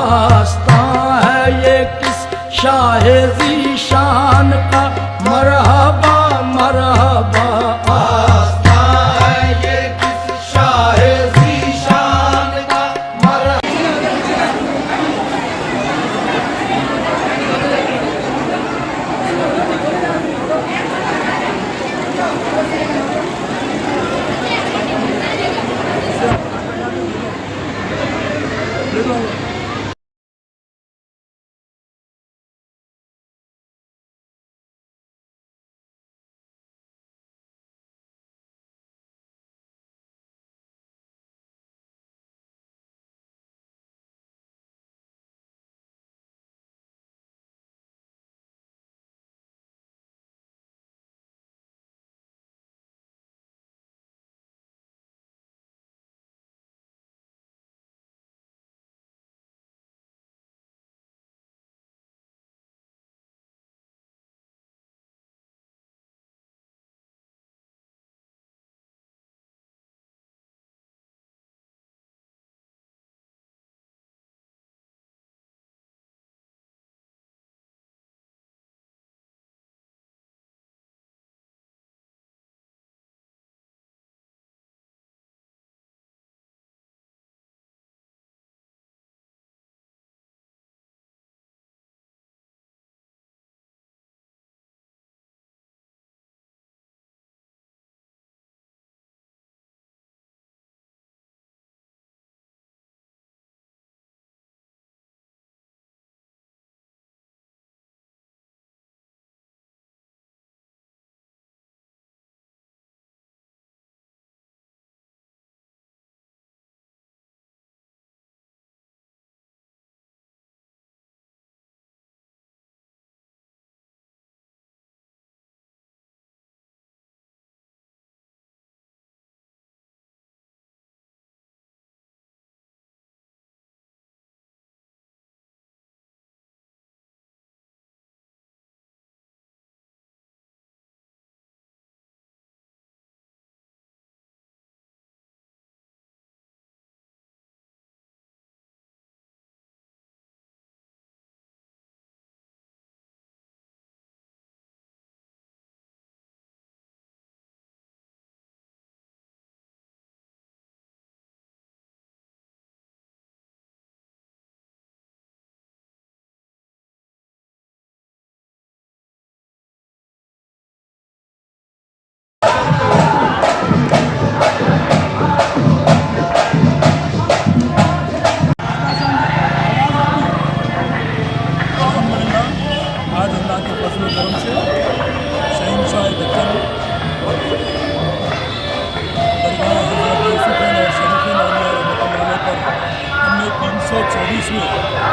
آستاں ہے یہ کس شاہ ذی شان کا، مرحبا مرحبا آستاں ہے یہ کس شاہ ذی شان کا،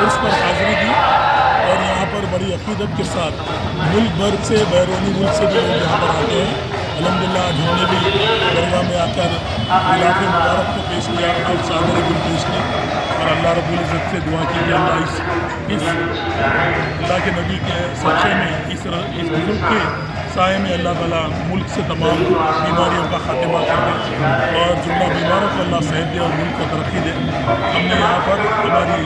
عرس پر حاضری دی اور یہاں پر بڑی عقیدت کے ساتھ ملک بھر سے بیرونی ملک سے بھی لوگ یہاں پر آتے ہیں۔ الحمدللہ آج ہم نے بھی درگاہ میں آ کر غلاف مبارک کو پیش کیا اور چادر گل پیش کی اور اللہ رب العزت سے دعا کی کہ اللہ کے نبی کے صدقے میں اس بزرگ کے سائے میں اللہ تعالیٰ ملک سے تمام بیماریوں کا خاتمہ کر دے اور جملہ بیماروں کو اللہ صحت دے اور ملک کو ترقی دے۔ ہم نے یہاں پر ہماری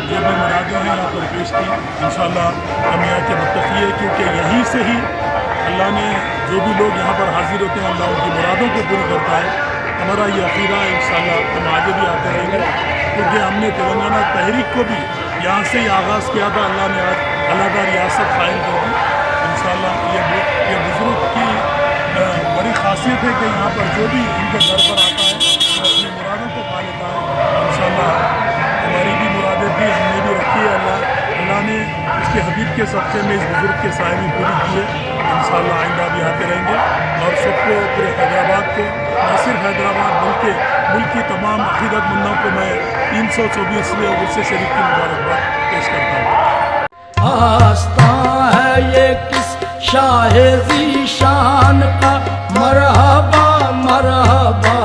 جو بھی مرادیں ہیں یہاں پر پیش کی، انشاءاللہ ہم یہاں کے متقی ہیں کیونکہ یہیں سے ہی اللہ نے جو بھی لوگ یہاں پر حاضر ہوتے ہیں اللہ ان کی مرادوں کو پوری کرتا ہے۔ ہمارا یہ عقیدہ ہے، انشاءاللہ ہم آگے بھی آتے رہیں گے کیونکہ ہم نے تلنگانہ تحریک کو بھی یہاں سے ہی آغاز کیا تھا، اللہ نے آج علیحدہ ریاست قائم کر دی۔ انشاءاللہ یہ بزرگ کی بڑی خاصیت ہے کہ یہاں پر جو بھی ان کے در پر آتا ہے وہ اپنی مرادوں کو پا لیتا ہے۔ انشاءاللہ ہماری بھی مرادیں بھی ہم نے بھی رکھی ہے، اللہ نے اس کے حبیب کے صدقے میں اس بزرگ کے سائے میں پوری کی ہے۔ انشاءاللہ آئندہ بھی آتے رہیں گے اور سب کو پورے حیدرآباد کو، نہ صرف حیدرآباد بلکہ ملک کی تمام عقیدت مندوں کو میں 324ویں عرس شریف کی مبارکباد پیش کرتا ہوں۔ آستاں ہے یہ کس شاہ ذی شان کا، مرحبا مرحبا